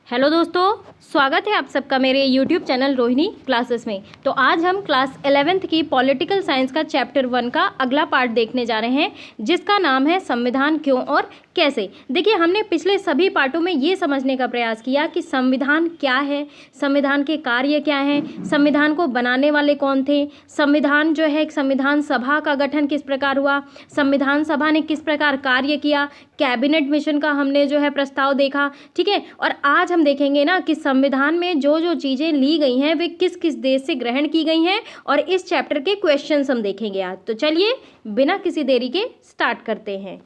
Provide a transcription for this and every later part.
Hello दोस्तों, स्वागत है आप सबका मेरे यूट्यूब चैनल रोहिणी क्लासेस में। तो आज हम क्लास 11th की पॉलिटिकल साइंस का चैप्टर 1 का अगला पार्ट देखने जा रहे हैं, जिसका नाम है संविधान क्यों और कैसे। देखिए, हमने पिछले सभी पार्टों में ये समझने का प्रयास किया कि संविधान क्या है, संविधान के कार्य क्या हैं, संविधान को बनाने वाले कौन थे, संविधान जो है संविधान सभा का गठन किस प्रकार हुआ, संविधान सभा ने किस प्रकार कार्य किया, कैबिनेट मिशन का हमने जो है प्रस्ताव देखा। ठीक है, और आज हम देखेंगे ना कि संविधान में जो जो चीज़ें ली गई हैं वे किस किस देश से ग्रहण की गई हैं, और इस चैप्टर के क्वेश्चंस हम देखेंगे आज। तो चलिए बिना किसी देरी के स्टार्ट करते हैं।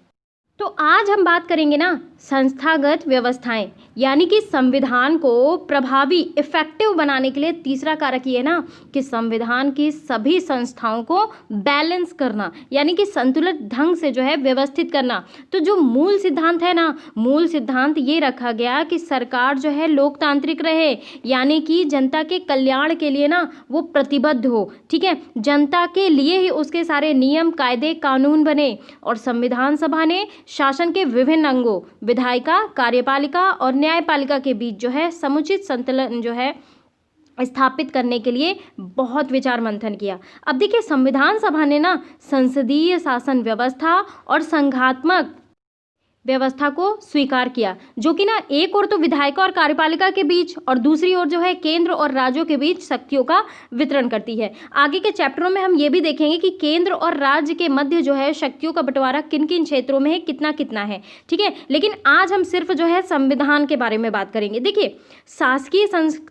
तो आज हम बात करेंगे ना संस्थागत व्यवस्थाएं, यानी कि संविधान को प्रभावी इफेक्टिव बनाने के लिए तीसरा कारक ये है ना कि संविधान की सभी संस्थाओं को बैलेंस करना, यानी कि संतुलित ढंग से जो है व्यवस्थित करना। तो जो मूल सिद्धांत है ना, मूल सिद्धांत ये रखा गया कि सरकार जो है लोकतांत्रिक रहे, यानी कि जनता के कल्याण के लिए ना वो प्रतिबद्ध हो। ठीक है, जनता के लिए ही उसके सारे नियम कायदे कानून बने। और संविधान सभा ने शासन के विभिन्न अंगों विधायिका, कार्यपालिका और न्यायपालिका के बीच जो है समुचित संतुलन जो है स्थापित करने के लिए बहुत विचार मंथन किया। अब देखिए, संविधान सभा ने ना संसदीय शासन व्यवस्था और संघात्मक व्यवस्था को स्वीकार किया, जो कि ना एक ओर तो विधायिका और कार्यपालिका के बीच और दूसरी ओर जो है केंद्र और राज्यों के बीच शक्तियों का वितरण करती है। आगे के चैप्टरों में हम ये भी देखेंगे कि केंद्र और राज्य के मध्य जो है शक्तियों का बंटवारा किन किन क्षेत्रों में है, कितना कितना है। ठीक है, लेकिन आज हम सिर्फ जो है संविधान के बारे में बात करेंगे। देखिए, शासकीय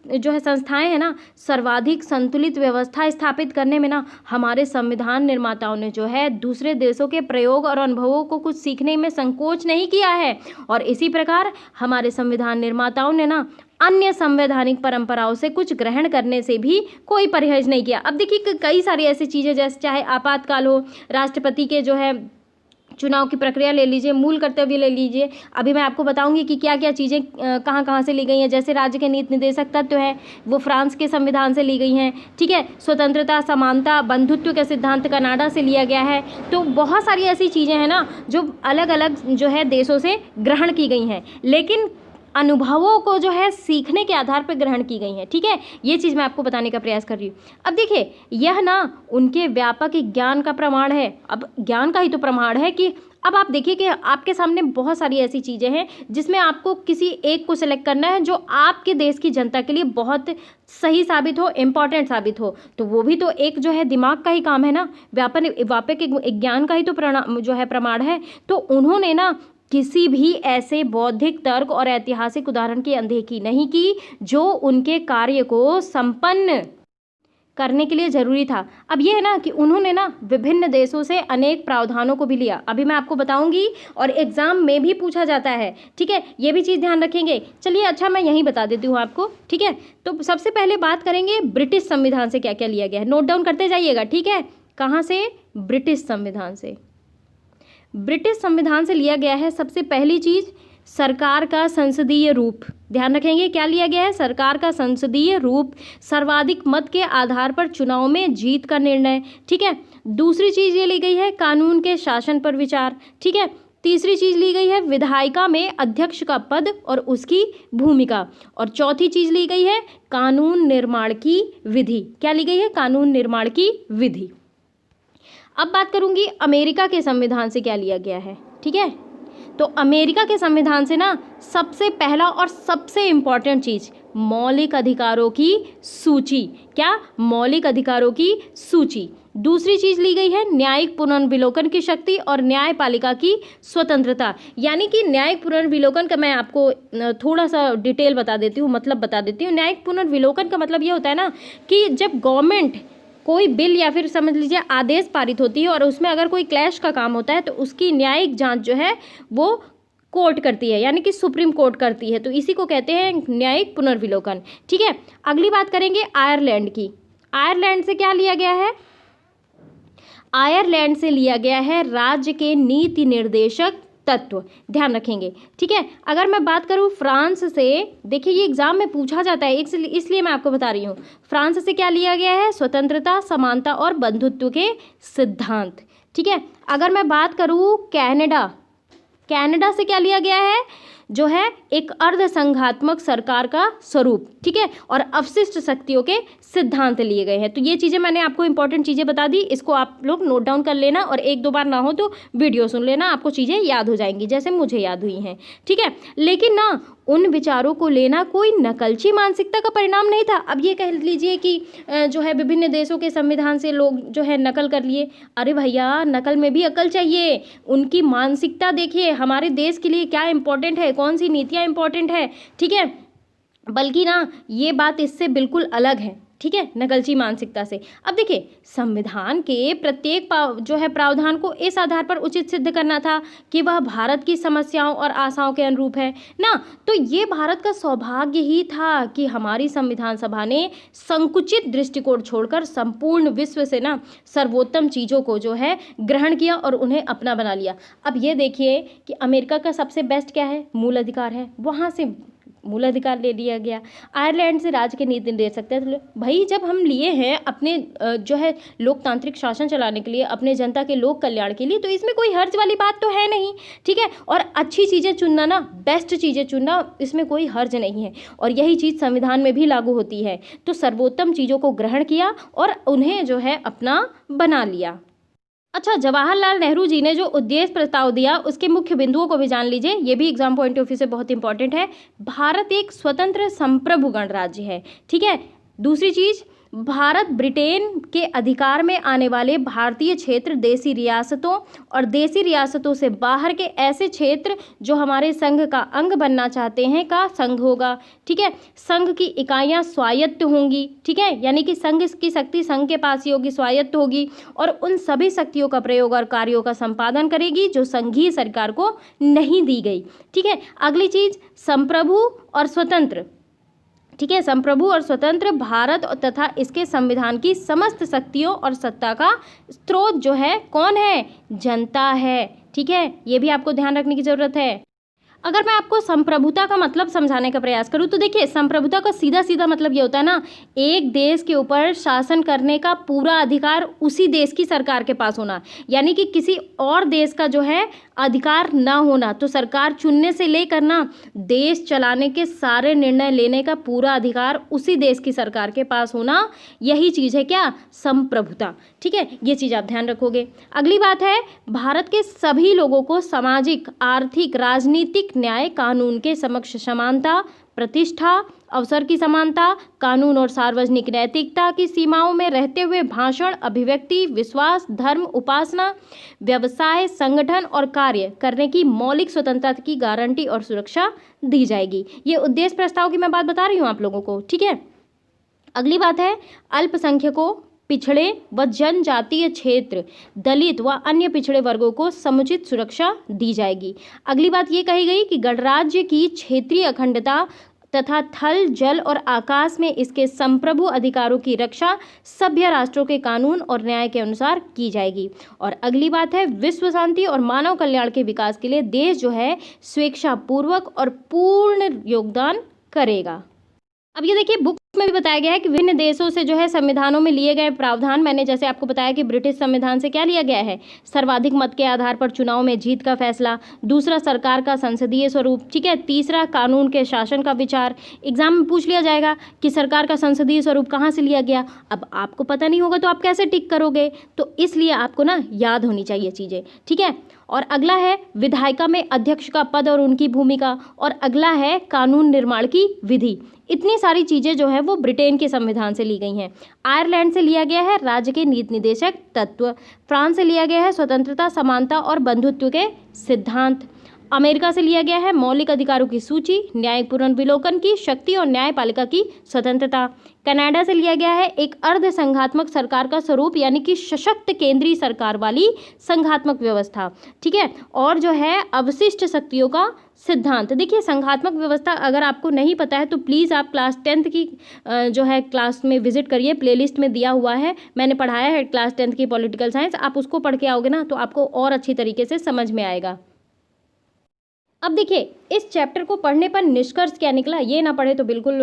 जो है संस्थाएं है ना, सर्वाधिक संतुलित व्यवस्था स्थापित करने में ना हमारे संविधान निर्माताओं ने जो है दूसरे देशों के प्रयोग और अनुभवों को कुछ सीखने में संकोच नहीं किया है। और इसी प्रकार हमारे संविधान निर्माताओं ने ना अन्य संवैधानिक परंपराओं से कुछ ग्रहण करने से भी कोई परहेज नहीं किया। अब देखिए, कई सारी ऐसी चीज़ें जैसे चाहे आपातकाल हो, राष्ट्रपति के जो है चुनाव की प्रक्रिया ले लीजिए, मूल कर्तव्य ले लीजिए। अभी मैं आपको बताऊंगी कि क्या क्या चीज़ें कहाँ कहाँ से ली गई हैं। जैसे राज्य के नीति निर्देशक तत्व है वो फ्रांस के संविधान से ली गई हैं। ठीक है, स्वतंत्रता, समानता, बंधुत्व के सिद्धांत कनाडा से लिया गया है। तो बहुत सारी ऐसी चीज़ें हैं ना जो अलग अलग जो है देशों से ग्रहण की गई हैं, लेकिन अनुभवों को जो है सीखने के आधार पर ग्रहण की गई हैं। ठीक है, ये चीज़ मैं आपको बताने का प्रयास कर रही हूँ। अब देखिए, यह ना उनके व्यापक ज्ञान का प्रमाण है। अब ज्ञान का ही तो प्रमाण है कि अब आप देखिए कि आपके सामने बहुत सारी ऐसी चीज़ें हैं जिसमें आपको किसी एक को सिलेक्ट करना है जो आपके देश की जनता के लिए बहुत सही साबित हो, इम्पॉर्टेंट साबित हो। तो वो भी तो एक जो है दिमाग का ही काम है ना, व्यापक ज्ञान का ही तो जो है प्रमाण है। तो उन्होंने ना किसी भी ऐसे बौद्धिक तर्क और ऐतिहासिक उदाहरण की अनदेखी नहीं की जो उनके कार्य को संपन्न करने के लिए जरूरी था। अब ये है ना कि उन्होंने ना विभिन्न देशों से अनेक प्रावधानों को भी लिया। अभी मैं आपको बताऊंगी और एग्जाम में भी पूछा जाता है। ठीक है, ये भी चीज़ ध्यान रखेंगे। चलिए, अच्छा मैं यहीं बता देती हूँ आपको। ठीक है, तो सबसे पहले बात करेंगे ब्रिटिश संविधान से क्या क्या लिया गया है। नोट डाउन करते जाइएगा। ठीक है, कहाँ से? ब्रिटिश संविधान से। ब्रिटिश संविधान से लिया गया है सबसे पहली चीज़ सरकार का संसदीय रूप। ध्यान रखेंगे, क्या लिया गया है? सरकार का संसदीय रूप, सर्वाधिक मत के आधार पर चुनाव में जीत का निर्णय। ठीक है, दूसरी चीज़ ये ली गई है कानून के शासन पर विचार। ठीक है, तीसरी चीज़ ली गई है विधायिका में अध्यक्ष का पद और उसकी भूमिका। और चौथी चीज़ ली गई है कानून निर्माण की विधि। क्या ली गई है? कानून निर्माण की विधि। अब बात करूंगी अमेरिका के संविधान से क्या लिया गया है। ठीक है, तो अमेरिका के संविधान से ना सबसे पहला और सबसे इम्पॉर्टेंट चीज़ मौलिक अधिकारों की सूची। क्या? मौलिक अधिकारों की सूची। दूसरी चीज़ ली गई है न्यायिक पुनर्विलोकन की शक्ति और न्यायपालिका की स्वतंत्रता। यानी कि न्यायिक पुनर्विलोकन का मैं आपको थोड़ा सा डिटेल बता देती हूँ, मतलब बता देती हूँ। न्यायिक पुनर्विलोकन का मतलब ये होता है ना कि जब गवर्नमेंट कोई बिल या फिर समझ लीजिए आदेश पारित होती है और उसमें अगर कोई क्लैश का काम होता है तो उसकी न्यायिक जांच जो है वो कोर्ट करती है, यानी कि सुप्रीम कोर्ट करती है। तो इसी को कहते हैं न्यायिक पुनर्विलोकन। ठीक है, अगली बात करेंगे आयरलैंड की। आयरलैंड से क्या लिया गया है? आयरलैंड से लिया गया है राज्य के नीति निर्देशक तत्व। ध्यान रखेंगे। ठीक है, अगर मैं बात करूं फ्रांस से, देखिए ये एग्जाम में पूछा जाता है इसलिए मैं आपको बता रही हूं। फ्रांस से क्या लिया गया है? स्वतंत्रता, समानता और बंधुत्व के सिद्धांत। ठीक है, अगर मैं बात करूं कनाडा, कनाडा से क्या लिया गया है? जो है एक अर्धसंघात्मक सरकार का स्वरूप, ठीक है, और अवशिष्ट शक्तियों के सिद्धांत लिए गए हैं। तो ये चीज़ें मैंने आपको इंपॉर्टेंट चीज़ें बता दी, इसको आप लोग नोट डाउन कर लेना और एक दो बार ना हो तो वीडियो सुन लेना, आपको चीज़ें याद हो जाएंगी जैसे मुझे याद हुई हैं, ठीक है। लेकिन ना उन विचारों को लेना कोई नकलची मानसिकता का परिणाम नहीं था। अब ये कह लीजिए कि जो है विभिन्न देशों के संविधान से लोग जो है नकल कर लिए, अरे भैया नकल में भी अकल चाहिए। उनकी मानसिकता देखिए, हमारे देश के लिए क्या इंपॉर्टेंट है, कौन सी नीतियाँ इंपॉर्टेंट है, ठीक है। बल्कि ना ये बात इससे बिल्कुल अलग है, ठीक है, नकलची मानसिकता से। अब देखिए संविधान के प्रत्येक जो है प्रावधान को इस आधार पर उचित सिद्ध करना था कि वह भारत की समस्याओं और आशाओं के अनुरूप है ना। तो ये भारत का सौभाग्य ही था कि हमारी संविधान सभा ने संकुचित दृष्टिकोण छोड़कर संपूर्ण विश्व से ना सर्वोत्तम चीज़ों को जो है ग्रहण किया और उन्हें अपना बना लिया। अब ये देखिए कि अमेरिका का सबसे बेस्ट क्या है, मूल अधिकार है, वहाँ से मूल अधिकार ले लिया गया। आयरलैंड से राज्य के नीति दे सकते हैं। तो भाई जब हम लिए हैं अपने जो है लोकतांत्रिक शासन चलाने के लिए, अपने जनता के लोक कल्याण के लिए, तो इसमें कोई हर्ज वाली बात तो है नहीं, ठीक है। और अच्छी चीज़ें चुनना ना, बेस्ट चीज़ें चुनना, इसमें कोई हर्ज नहीं है और यही चीज़ संविधान में भी लागू होती है। तो सर्वोत्तम चीज़ों को ग्रहण किया और उन्हें जो है अपना बना लिया। अच्छा, जवाहरलाल नेहरू जी ने जो उद्देश्य प्रस्ताव दिया उसके मुख्य बिंदुओं को भी जान लीजिए, ये भी एग्जाम पॉइंट ऑफ व्यू से बहुत इंपॉर्टेंट है। भारत एक स्वतंत्र संप्रभु गणराज्य है, ठीक है। दूसरी चीज़, भारत ब्रिटेन के अधिकार में आने वाले भारतीय क्षेत्र देसी रियासतों और देसी रियासतों से बाहर के ऐसे क्षेत्र जो हमारे संघ का अंग बनना चाहते हैं का संघ होगा, ठीक है। संघ की इकाइयां स्वायत्त होंगी, ठीक है, यानी कि संघ की शक्ति संघ के पास ही होगी, स्वायत्त होगी और उन सभी शक्तियों का प्रयोग और कार्यों का संपादन करेगी जो संघीय सरकार को नहीं दी गई, ठीक है। अगली चीज़, संप्रभु और स्वतंत्र, ठीक है, संप्रभु और स्वतंत्र भारत तथा इसके संविधान की समस्त शक्तियों और सत्ता का स्रोत जो है कौन है, जनता है, ठीक है। ये भी आपको ध्यान रखने की जरूरत है। अगर मैं आपको संप्रभुता का मतलब समझाने का प्रयास करूं तो देखिए संप्रभुता का सीधा सीधा मतलब ये होता है ना, एक देश के ऊपर शासन करने का पूरा अधिकार उसी देश की सरकार के पास होना, यानी कि किसी और देश का जो है अधिकार ना होना। तो सरकार चुनने से लेकर ना देश चलाने के सारे निर्णय लेने का पूरा अधिकार उसी देश की सरकार के पास होना, यही चीज़ है क्या, संप्रभुता, ठीक है। ये चीज़ आप ध्यान रखोगे। अगली बात है, भारत के सभी लोगों को सामाजिक, आर्थिक, राजनीतिक न्याय, कानून के समक्ष समानता, प्रतिष्ठा, अवसर की समानता, कानून और सार्वजनिक नैतिकता की सीमाओं में रहते हुए भाषण, अभिव्यक्ति, विश्वास, धर्म, उपासना, व्यवसाय, संगठन और कार्य करने की मौलिक स्वतंत्रता की गारंटी और सुरक्षा दी जाएगी। ये उद्देश्य प्रस्ताव की मैं बात बता रही हूँ आप लोगों को, ठीक है। अगली बात है, अल्पसंख्यकों, पिछड़े व जनजातीय क्षेत्र, दलित व अन्य पिछड़े वर्गों को समुचित सुरक्षा दी जाएगी। अगली बात ये कही गई कि गणराज्य की क्षेत्रीय अखंडता तथा थल, जल और आकाश में इसके संप्रभु अधिकारों की रक्षा सभ्य राष्ट्रों के कानून और न्याय के अनुसार की जाएगी। और अगली बात है, विश्व शांति और मानव कल्याण के विकास के लिए देश जो है स्वेच्छापूर्वक और पूर्ण योगदान करेगा। अब ये देखिए बुक में भी बताया गया है कि विभिन्न देशों से जो है संविधानों में लिए गए प्रावधान, मैंने जैसे आपको बताया कि ब्रिटिश संविधान से क्या लिया गया है, सर्वाधिक मत के आधार पर चुनाव में जीत का फैसला। दूसरा, सरकार का संसदीय स्वरूप, ठीक है। तीसरा, कानून के शासन का विचार। एग्जाम में पूछ लिया जाएगा कि सरकार का संसदीय स्वरूप कहाँ से लिया गया। अब आपको पता नहीं होगा तो आप कैसे टिक करोगे, तो इसलिए आपको ना याद होनी चाहिए चीज़ें, ठीक है। और अगला है विधायिका में अध्यक्ष का पद और उनकी भूमिका। और अगला है कानून निर्माण की विधि। इतनी सारी चीज़ें जो है वो ब्रिटेन के संविधान से ली गई हैं। आयरलैंड से लिया गया है राज्य के नीति निर्देशक तत्व। फ्रांस से लिया गया है स्वतंत्रता, समानता और बंधुत्व के सिद्धांत। अमेरिका से लिया गया है मौलिक अधिकारों की सूची, न्यायिक पुनर्विलोकन की शक्ति और न्यायपालिका की स्वतंत्रता। कनाडा से लिया गया है एक अर्ध संघात्मक सरकार का स्वरूप, यानी कि सशक्त केंद्रीय सरकार वाली संघात्मक व्यवस्था, ठीक है। और जो है अवशिष्ट शक्तियों का सिद्धांत। देखिए संघात्मक व्यवस्था अगर आपको नहीं पता है तो प्लीज़ आप क्लास 10th की जो है क्लास में विजिट करिए, प्लेलिस्ट में दिया हुआ है, मैंने पढ़ाया है क्लास 10th की पॉलिटिकल साइंस। आप उसको पढ़ के आओगे ना तो आपको और अच्छी तरीके से समझ में आएगा। अब देखिए इस चैप्टर को पढ़ने पर निष्कर्ष क्या निकला, ये ना पढ़े तो बिल्कुल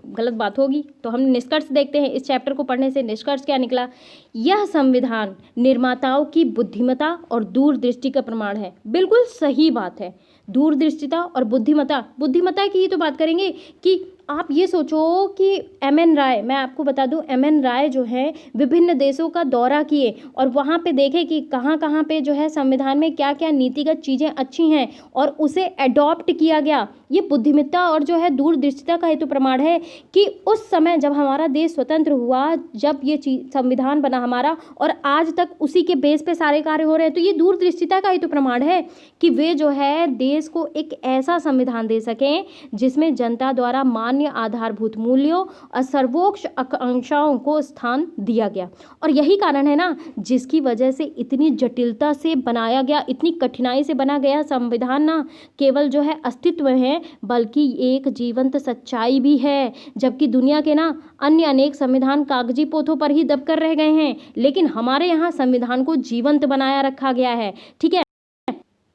गलत बात होगी। तो हम निष्कर्ष देखते हैं, इस चैप्टर को पढ़ने से निष्कर्ष क्या निकला। यह संविधान निर्माताओं की बुद्धिमत्ता और दूरदृष्टि का प्रमाण है। बिल्कुल सही बात है, दूरदृष्टिता और बुद्धिमत्ता। बुद्धिमत्ता की ही तो बात करेंगे कि आप ये सोचो कि एम.एन. राय, मैं आपको बता दूं, एम.एन. राय जो है विभिन्न देशों का दौरा किए और वहाँ पे देखे कि कहाँ कहाँ पे जो है संविधान में क्या क्या नीतिगत चीज़ें अच्छी हैं और उसे अडॉप्ट किया गया। ये बुद्धिमत्ता और जो है दूरदृष्टिता का हेतु प्रमाण है कि उस समय जब हमारा देश स्वतंत्र हुआ, जब ये संविधान बना हमारा और आज तक उसी के बेस पे सारे कार्य हो रहे हैं, तो ये दूरदृष्टिता का हेतु प्रमाण है कि वे जो है देश को एक ऐसा संविधान दे सकें जिसमें जनता द्वारा मान्य आधारभूत मूल्यों और सर्वोच्च आकांक्षाओं को स्थान दिया गया। और यही कारण है ना जिसकी वजह से इतनी जटिलता से बनाया गया, इतनी कठिनाई से बना गया संविधान ना केवल जो है अस्तित्व है बल्कि एक जीवंत सच्चाई भी है। जबकि दुनिया के ना अन्य अनेक संविधान कागजी पोथों पर ही दबकर रह गए हैं, लेकिन हमारे यहाँ संविधान को जीवंत बनाया रखा गया है। ठीक है,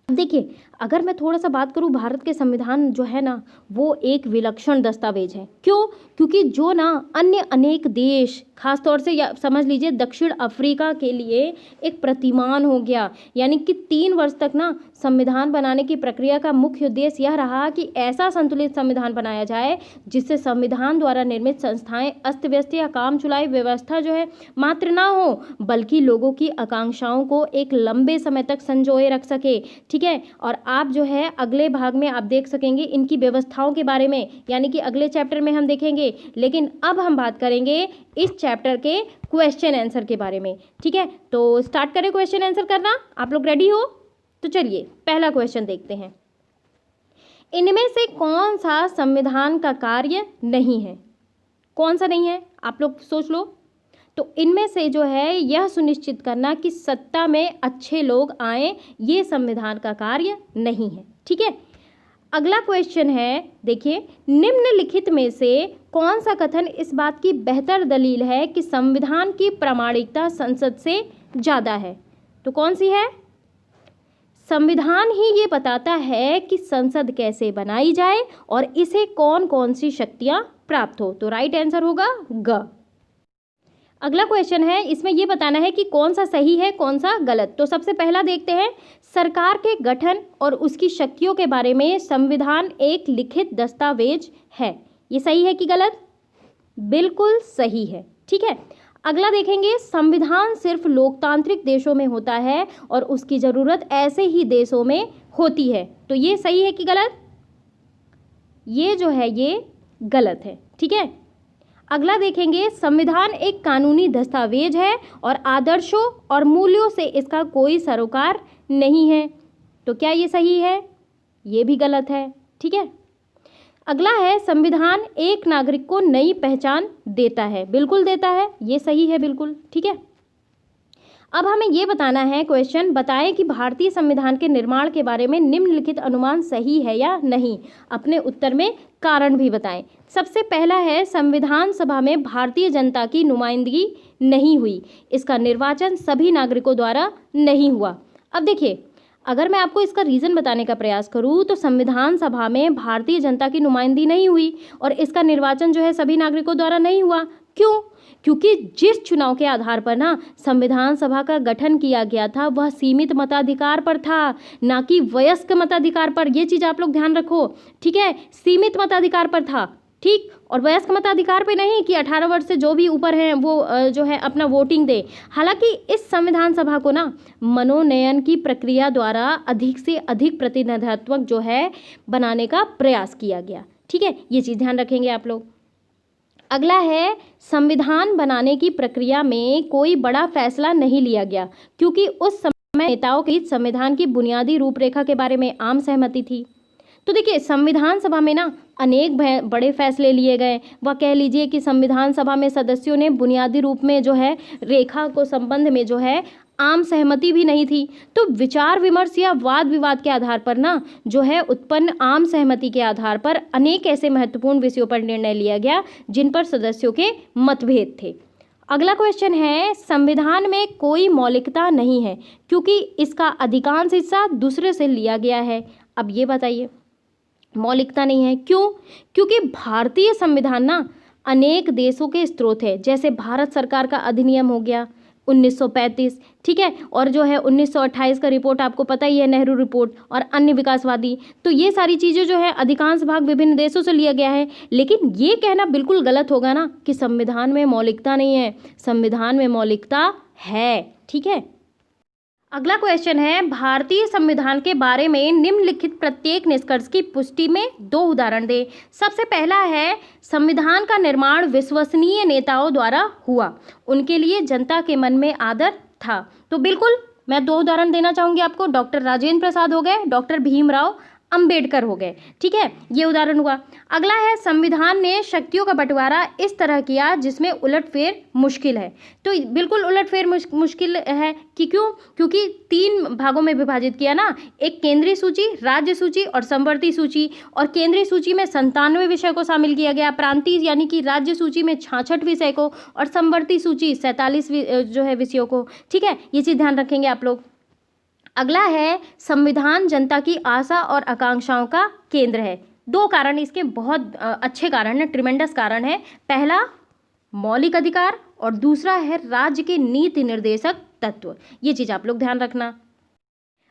देखिए अगर मैं थोड़ा सा बात करूं, भारत के संविधान जो है ना वो एक विलक्षण दस्तावेज है। क्यों? क्योंकि जो ना अन्य अनेक देश, खासतौर से या समझ लीजिए दक्षिण अफ्रीका के लिए एक प्रतिमान हो गया। यानी कि 3 वर्ष तक ना संविधान बनाने की प्रक्रिया का मुख्य उद्देश्य यह रहा कि ऐसा संतुलित संविधान बनाया जाए जिससे संविधान द्वारा निर्मित संस्थाएं अस्त व्यस्त या काम चुलाई व्यवस्था जो है मात्र ना हो बल्कि लोगों की आकांक्षाओं को एक लंबे समय तक संजोए रख सके। ठीक है, और आप जो है अगले भाग में आप देख सकेंगे इनकी व्यवस्थाओं के बारे में, यानी कि अगले चैप्टर में हम देखेंगे। लेकिन अब हम बात करेंगे इस चैप्टर के क्वेश्चन आंसर के बारे में। ठीक है, तो स्टार्ट करें क्वेश्चन आंसर करना। आप लोग रेडी हो? तो चलिए पहला क्वेश्चन देखते हैं। इनमें से कौन सा संविधान का कार्य नहीं है? कौन सा नहीं है? आप लोग सोच लो। तो इनमें से जो है यह सुनिश्चित करना कि सत्ता में अच्छे लोग आए, ये संविधान का कार्य नहीं है। ठीक है, अगला क्वेश्चन है, देखिए निम्नलिखित में से कौन सा कथन इस बात की बेहतर दलील है कि संविधान की प्रामाणिकता संसद से ज़्यादा है? तो कौन सी है? संविधान ही ये बताता है कि संसद कैसे बनाई जाए और इसे कौन कौन सी शक्तियां प्राप्त हो। तो राइट आंसर होगा ग। अगला क्वेश्चन है, इसमें यह बताना है कि कौन सा सही है कौन सा गलत। तो सबसे पहला देखते हैं, सरकार के गठन और उसकी शक्तियों के बारे में संविधान एक लिखित दस्तावेज है। ये सही है कि गलत? बिल्कुल सही है। ठीक है, अगला देखेंगे, संविधान सिर्फ लोकतांत्रिक देशों में होता है और उसकी ज़रूरत ऐसे ही देशों में होती है। तो ये सही है कि गलत? ये जो है ये गलत है। ठीक है, अगला देखेंगे, संविधान एक कानूनी दस्तावेज है और आदर्शों और मूल्यों से इसका कोई सरोकार नहीं है। तो क्या ये सही है? ये भी गलत है। ठीक है, अगला है, संविधान एक नागरिक को नई पहचान देता है। बिल्कुल देता है, ये सही है बिल्कुल। ठीक है, अब हमें ये बताना है, क्वेश्चन बताएं कि भारतीय संविधान के निर्माण के बारे में निम्नलिखित अनुमान सही है या नहीं। अपने उत्तर में कारण भी बताएं। सबसे पहला है, संविधान सभा में भारतीय जनता की नुमाइंदगी नहीं हुई। इसका निर्वाचन सभी नागरिकों द्वारा नहीं हुआ। अब देखिए, अगर मैं आपको इसका रीज़न बताने का प्रयास करूं तो संविधान सभा में भारतीय जनता की नुमाइंदगी नहीं हुई और इसका निर्वाचन जो है सभी नागरिकों द्वारा नहीं हुआ। क्यों? क्योंकि जिस चुनाव के आधार पर ना संविधान सभा का गठन किया गया था वह सीमित मताधिकार पर था, ना कि वयस्क मताधिकार पर। यह चीज़ आप लोग ध्यान रखो। ठीक है, सीमित मताधिकार पर था। ठीक, और वयस्क मताधिकार पे नहीं कि 18 वर्ष से जो भी ऊपर हैं वो जो है अपना वोटिंग दे। हालांकि इस संविधान सभा को ना मनोनयन की प्रक्रिया द्वारा अधिक से अधिक प्रतिनिधित्व जो है बनाने का प्रयास किया गया। ठीक है, ये चीज़ ध्यान रखेंगे आप लोग। अगला है, संविधान बनाने की प्रक्रिया में कोई बड़ा फैसला नहीं लिया गया क्योंकि उस समय नेताओं के संविधान की बुनियादी रूपरेखा के बारे में आम सहमति थी। तो देखिए, संविधान सभा में ना अनेक बड़े फैसले लिए गए। वह कह लीजिए कि संविधान सभा में सदस्यों ने बुनियादी रूप में जो है रेखा को संबंध में जो है आम सहमति भी नहीं थी। तो विचार विमर्श या वाद विवाद के आधार पर ना जो है उत्पन्न आम सहमति के आधार पर अनेक ऐसे महत्वपूर्ण विषयों पर निर्णय लिया गया जिन पर सदस्यों के मतभेद थे। अगला क्वेश्चन है, संविधान में कोई मौलिकता नहीं है क्योंकि इसका अधिकांश हिस्सा दूसरे से लिया गया है। अब ये बताइए, मौलिकता नहीं है क्यों? क्योंकि भारतीय संविधान ना अनेक देशों के स्रोत है। जैसे भारत सरकार का अधिनियम हो गया, 1935, ठीक है। और जो है 1928 का रिपोर्ट आपको पता ही है, नेहरू रिपोर्ट और अन्य विकासवादी। तो ये सारी चीज़ें जो है अधिकांश भाग विभिन्न देशों से लिया गया है। लेकिन ये कहना बिल्कुल गलत होगा ना कि संविधान में मौलिकता नहीं है, संविधान में मौलिकता है, ठीक है। अगला क्वेश्चन है, भारतीय संविधान के बारे में निम्नलिखित प्रत्येक निष्कर्ष की पुष्टि में 2 उदाहरण दें। सबसे पहला है, संविधान का निर्माण विश्वसनीय नेताओं द्वारा हुआ, उनके लिए जनता के मन में आदर था। तो बिल्कुल मैं 2 उदाहरण देना चाहूँगी आपको। डॉक्टर राजेंद्र प्रसाद हो गए, डॉक्टर भीमराव अंबेडकर हो गए, ठीक है, ये उदाहरण हुआ। अगला है, संविधान ने शक्तियों का बंटवारा इस तरह किया जिसमें उलटफेर मुश्किल है। तो बिल्कुल उलटफेर मुश्किल है कि क्यों? क्योंकि 3 भागों में विभाजित किया ना, एक केंद्रीय सूची, राज्य सूची और समवर्ती सूची। और केंद्रीय सूची में 97 विषय को शामिल किया गया, प्रांतीय यानी कि राज्य सूची में 66 विषय को और समवर्ती सूची 47 जो है विषयों को, ठीक है, ये चीज़ ध्यान रखेंगे आप लोग। अगला है, संविधान जनता की आशा और आकांक्षाओं का केंद्र है। 2 कारण इसके बहुत अच्छे कारण है, ट्रिमेंडस कारण है। पहला मौलिक अधिकार और दूसरा है राज्य के नीति निर्देशक तत्व। ये चीज़ आप लोग ध्यान रखना।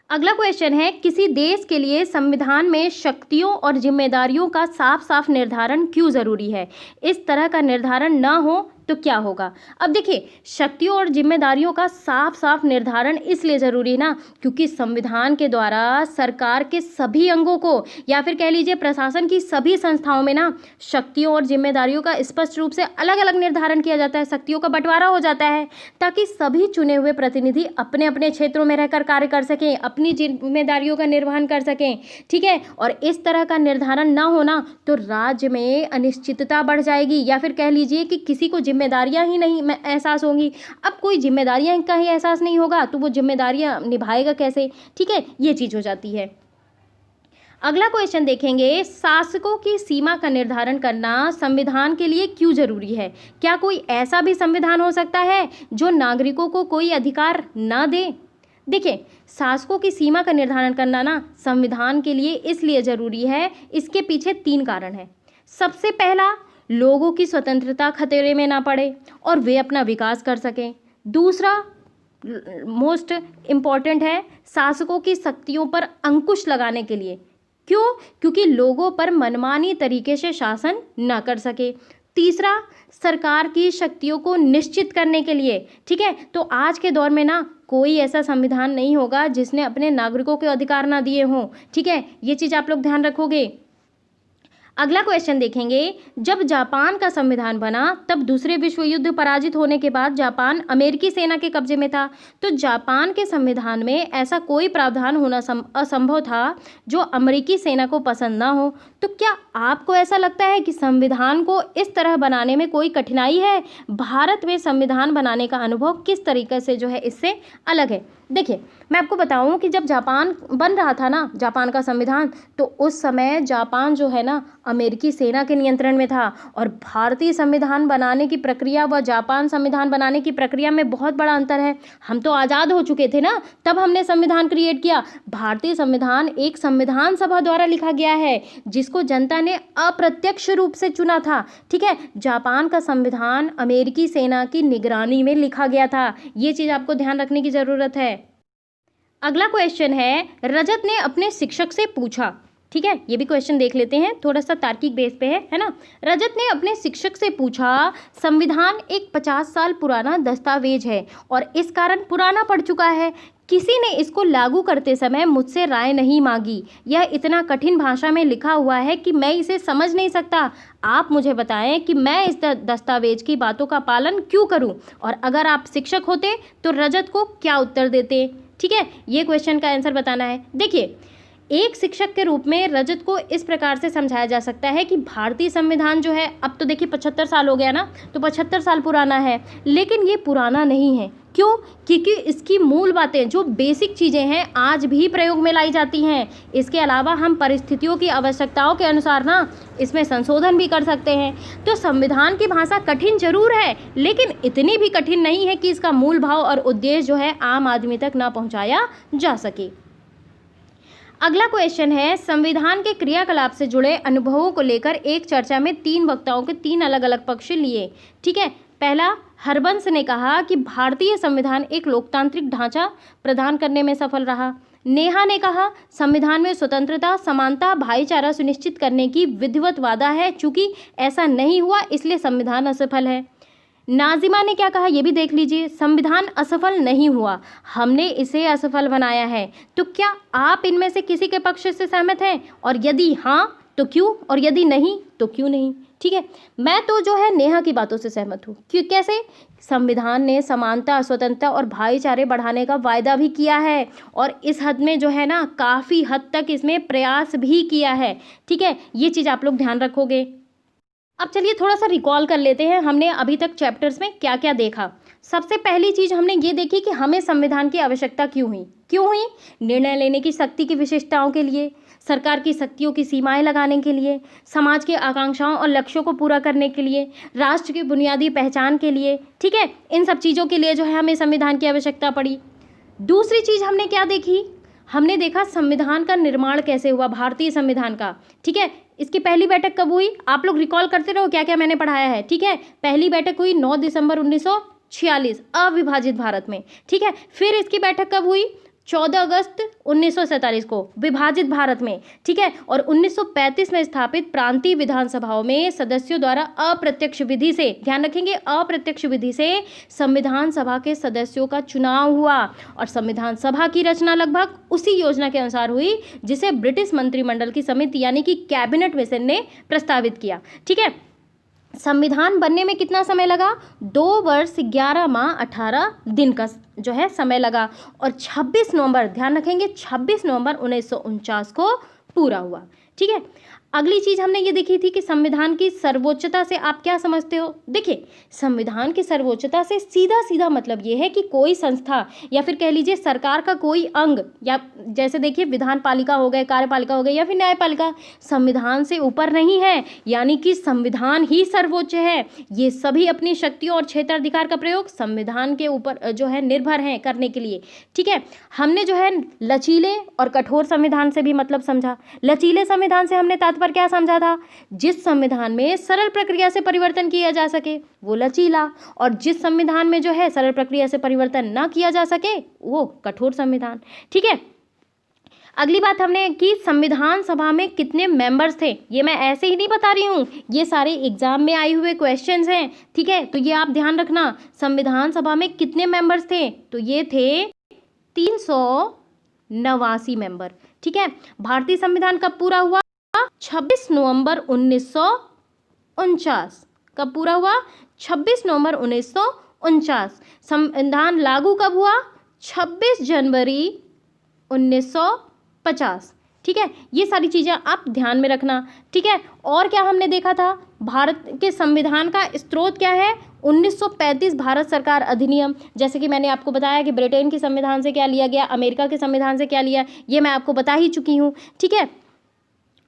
अगला क्वेश्चन है, किसी देश के लिए संविधान में शक्तियों और जिम्मेदारियों का साफ साफ निर्धारण क्यों जरूरी है? इस तरह का निर्धारण न हो तो क्या होगा? अब देखिए, शक्तियों और जिम्मेदारियों का साफ साफ निर्धारण इसलिए ज़रूरी है ना, क्योंकि संविधान के द्वारा सरकार के सभी अंगों को या फिर कह लीजिए प्रशासन की सभी संस्थाओं में ना शक्तियों और जिम्मेदारियों का स्पष्ट रूप से अलग अलग निर्धारण किया जाता है, शक्तियों का बंटवारा हो जाता है, ताकि सभी चुने हुए प्रतिनिधि अपने अपने क्षेत्रों में रहकर कार्य कर सकें, अपनी जिम्मेदारियों का निर्वहन कर सकें, ठीक है। और इस तरह का निर्धारण ना होना तो राज्य में अनिश्चितता बढ़ जाएगी, या फिर कह लीजिए कि किसी को जिम्मेदारियां ही नहीं एहसास होंगी। अब कोई जिम्मेदारियां का ही एहसास नहीं होगा तो वो जिम्मेदारियां निभाएगा कैसे, ठीक है, ये चीज़ हो जाती है। अगला क्वेश्चन देखेंगे, शासकों की सीमा का निर्धारण करना संविधान के लिए क्यों जरूरी है? क्या कोई ऐसा भी संविधान हो सकता है जो नागरिकों को कोई अधिकार ना दे? देखिए, शासकों की सीमा का निर्धारण करना ना संविधान के लिए इसलिए जरूरी है, इसके पीछे 3 कारण हैं। सबसे पहला, लोगों की स्वतंत्रता खतरे में ना पड़े और वे अपना विकास कर सकें। दूसरा मोस्ट इम्पॉर्टेंट है, शासकों की शक्तियों पर अंकुश लगाने के लिए। क्यों? क्योंकि लोगों पर मनमानी तरीके से शासन ना कर सके। तीसरा, सरकार की शक्तियों को निश्चित करने के लिए, ठीक है। तो आज के दौर में ना कोई ऐसा संविधान नहीं होगा जिसने अपने नागरिकों के अधिकार ना दिए हों, ठीक है, ये चीज़ आप लोग ध्यान रखोगे। अगला क्वेश्चन देखेंगे, जब जापान का संविधान बना तब दूसरे विश्व युद्ध पराजित होने के बाद जापान अमेरिकी सेना के कब्जे में था। तो जापान के संविधान में ऐसा कोई प्रावधान होना असंभव था जो अमेरिकी सेना को पसंद ना हो। तो क्या आपको ऐसा लगता है कि संविधान को इस तरह बनाने में कोई कठिनाई है? भारत में संविधान बनाने का अनुभव किस तरीके से जो है इससे अलग है? देखिए, मैं आपको बताऊं कि जब जापान बन रहा था ना, जापान का संविधान, तो उस समय जापान जो है ना अमेरिकी सेना के नियंत्रण में था। और भारतीय संविधान बनाने की प्रक्रिया व जापान संविधान बनाने की प्रक्रिया में बहुत बड़ा अंतर है। हम तो आज़ाद हो चुके थे ना, तब हमने संविधान क्रिएट किया। भारतीय संविधान एक संविधान सभा द्वारा लिखा गया है जिसको जनता ने अप्रत्यक्ष रूप से चुना था, ठीक है। जापान का संविधान अमेरिकी सेना की निगरानी में लिखा गया था, ये चीज़ आपको ध्यान रखने की ज़रूरत है। अगला क्वेश्चन है, रजत ने अपने शिक्षक से पूछा, ठीक है, ये भी क्वेश्चन देख लेते हैं, थोड़ा सा तार्किक बेस पे है ना। रजत ने अपने शिक्षक से पूछा, संविधान एक 50 साल पुराना दस्तावेज है और इस कारण पुराना पड़ चुका है। किसी ने इसको लागू करते समय मुझसे राय नहीं मांगी। यह इतना कठिन भाषा में लिखा हुआ है कि मैं इसे समझ नहीं सकता। आप मुझे बताएं कि मैं इस दस्तावेज की बातों का पालन क्यों करूं? और अगर आप शिक्षक होते तो रजत को क्या उत्तर देते? ठीक है, ये क्वेश्चन का आंसर बताना है। देखिए, एक शिक्षक के रूप में रजत को इस प्रकार से समझाया जा सकता है कि भारतीय संविधान जो है, अब तो देखिए 75 साल हो गया ना, तो 75 साल पुराना है, लेकिन ये पुराना नहीं है। क्यों? क्योंकि इसकी मूल बातें, जो बेसिक चीज़ें हैं, आज भी प्रयोग में लाई जाती हैं। इसके अलावा हम परिस्थितियों की आवश्यकताओं के अनुसार ना इसमें संशोधन भी कर सकते हैं। तो संविधान की भाषा कठिन जरूर है, लेकिन इतनी भी कठिन नहीं है कि इसका मूल भाव और उद्देश्य जो है आम आदमी तक ना पहुंचाया जा सके। अगला क्वेश्चन है, संविधान के क्रियाकलाप से जुड़े अनुभवों को लेकर एक चर्चा में 3 वक्ताओं के 3 अलग अलग पक्ष लिए, ठीक है। पहला, हरबंस ने कहा कि भारतीय संविधान एक लोकतांत्रिक ढांचा प्रदान करने में सफल रहा। नेहा ने कहा संविधान में स्वतंत्रता, समानता, भाईचारा सुनिश्चित करने की विधिवत वादा है, चूंकि ऐसा नहीं हुआ इसलिए संविधान असफल है। नाजिमा ने क्या कहा ये भी देख लीजिए, संविधान असफल नहीं हुआ, हमने इसे असफल बनाया है। तो क्या आप इनमें से किसी के पक्ष से सहमत हैं, और यदि हाँ तो क्यों, और यदि नहीं तो क्यों नहीं? ठीक है, मैं तो जो है नेहा की बातों से सहमत हूँ। क्यों, कैसे? संविधान ने समानता, स्वतंत्रता और भाईचारे बढ़ाने का वायदा भी किया है, और इस हद में जो है ना काफ़ी हद तक इसमें प्रयास भी किया है। ठीक है, ये चीज़ आप लोग ध्यान रखोगे। अब चलिए थोड़ा सा रिकॉल कर लेते हैं हमने अभी तक चैप्टर्स में क्या क्या देखा। सबसे पहली चीज़ हमने ये देखी कि हमें संविधान की आवश्यकता क्यों हुई? निर्णय लेने की शक्ति की विशेषताओं के लिए, सरकार की शक्तियों की सीमाएं लगाने के लिए, समाज की आकांक्षाओं और लक्ष्यों को पूरा करने के लिए, राष्ट्र की बुनियादी पहचान के लिए। ठीक है, इन सब चीज़ों के लिए जो है हमें संविधान की आवश्यकता पड़ी। दूसरी चीज़ हमने क्या देखी? हमने देखा संविधान का निर्माण कैसे हुआ, भारतीय संविधान का। ठीक है, इसकी पहली बैठक कब हुई? आप लोग रिकॉल करते रहो क्या क्या मैंने पढ़ाया है। ठीक है, पहली बैठक हुई 9 दिसंबर 1946 अविभाजित भारत में। ठीक है, फिर इसकी बैठक कब हुई? 14 अगस्त 1947 को विभाजित भारत में। ठीक है, और 1935 में स्थापित प्रांतीय विधानसभाओं में सदस्यों द्वारा अप्रत्यक्ष विधि से, ध्यान रखेंगे, अप्रत्यक्ष विधि से संविधान सभा के सदस्यों का चुनाव हुआ, और संविधान सभा की रचना लगभग उसी योजना के अनुसार हुई जिसे ब्रिटिश मंत्रिमंडल की समिति यानी कि कैबिनेट मिशन ने प्रस्तावित किया। ठीक है, संविधान बनने में कितना समय लगा? 2 वर्ष 11 माह 18 दिन का जो है समय लगा, और 26 नवंबर, ध्यान रखेंगे, 26 नवंबर 1949 को पूरा हुआ। ठीक है, अगली चीज़ हमने ये देखी थी कि संविधान की सर्वोच्चता से आप क्या समझते हो? देखिए, संविधान की सर्वोच्चता से सीधा सीधा मतलब ये है कि कोई संस्था या फिर कह लीजिए सरकार का कोई अंग, या जैसे देखिए विधान पालिका हो गए, कार्यपालिका हो गई या फिर न्यायपालिका, संविधान से ऊपर नहीं है, यानी कि संविधान ही सर्वोच्च है। ये सभी अपनी शक्तियों और क्षेत्राधिकार का प्रयोग संविधान के ऊपर जो है निर्भर हैं करने के लिए। ठीक है, हमने जो है लचीले और कठोर संविधान से भी मतलब समझा। लचीले संविधान से हमने तात्पर्य क्या समझा था? जिस संविधान में सरल प्रक्रिया से परिवर्तन किया जा सके वो लचीला, और जिस संविधान में जो है सरल प्रक्रिया से परिवर्तन ना किया जा सके वो कठोर संविधान। ठीक है, अगली बात हमने की संविधान सभा में कितने मेंबर्स थे। ये मैं ऐसे ही नहीं बता रही हूँ, ये सारे एग्जाम में आए हुए क्वेश्चंस हैं। ठीक है, तो ये आप ध्यान रखना, संविधान सभा में कितने मेंबर्स थे, तो ये थे 389 मेंबर। ठीक है, भारतीय संविधान कब पूरा हुआ? 26 नवंबर 1949। कब पूरा हुआ? 26 नवंबर 1949। संविधान लागू कब हुआ? 26 जनवरी 1950। ठीक है, ये सारी चीज़ें आप ध्यान में रखना। ठीक है, और क्या हमने देखा था? भारत के संविधान का स्रोत क्या है? 1935 भारत सरकार अधिनियम। जैसे कि मैंने आपको बताया कि ब्रिटेन के संविधान से क्या लिया गया, अमेरिका के संविधान से क्या लिया, ये मैं आपको बता ही चुकी हूँ। ठीक है,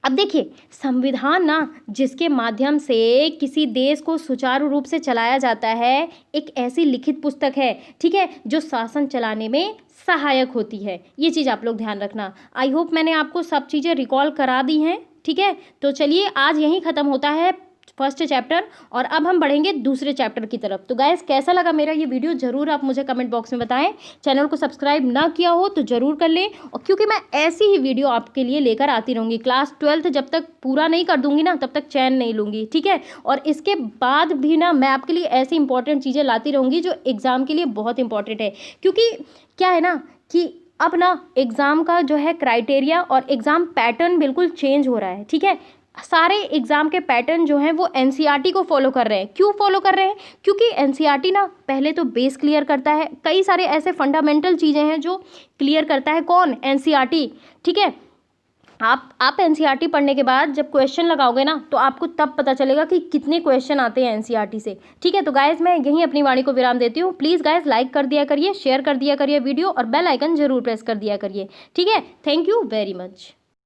अब देखिए, संविधान ना जिसके माध्यम से किसी देश को सुचारू रूप से चलाया जाता है, एक ऐसी लिखित पुस्तक है, ठीक है, जो शासन चलाने में सहायक होती है। ये चीज़ आप लोग ध्यान रखना। आई होप मैंने आपको सब चीज़ें रिकॉल करा दी हैं। ठीक है, तो चलिए आज यहीं ख़त्म होता है फर्स्ट चैप्टर, और अब हम बढ़ेंगे दूसरे चैप्टर की तरफ। तो गाइस, कैसा लगा मेरा ये वीडियो ज़रूर आप मुझे कमेंट बॉक्स में बताएं। चैनल को सब्सक्राइब ना किया हो तो ज़रूर कर लें, और क्योंकि मैं ऐसी ही वीडियो आपके लिए लेकर आती रहूँगी। क्लास 12th जब तक पूरा नहीं कर दूँगी ना तब तक चैन नहीं लूँगी। ठीक है, और इसके बाद भी ना मैं आपके लिए ऐसी इंपॉर्टेंट चीज़ें लाती रहूँगी जो एग्ज़ाम के लिए बहुत इंपॉर्टेंट है। क्योंकि क्या है ना कि अब ना एग्ज़ाम का जो है क्राइटेरिया और एग्ज़ाम पैटर्न बिल्कुल चेंज हो रहा है। ठीक है, सारे एग्ज़ाम के पैटर्न जो हैं वो एनसीईआरटी को फॉलो कर रहे हैं। क्यों फॉलो कर रहे हैं? क्योंकि एनसीईआरटी ना पहले तो बेस क्लियर करता है, कई सारे ऐसे फंडामेंटल चीज़ें हैं जो क्लियर करता है कौन? एनसीईआरटी। ठीक है, आप एनसीईआरटी पढ़ने के बाद जब क्वेश्चन लगाओगे ना तो आपको तब पता चलेगा कि कितने क्वेश्चन आते हैं एनसीईआरटी से। ठीक है, तो गाइज मैं यहीं अपनी वाणी को विराम देती हूँ। प्लीज़ गाइज लाइक कर दिया करिए, शेयर कर दिया करिए वीडियो, और बेल आइकन जरूर प्रेस कर दिया करिए। ठीक है, थैंक यू वेरी मच।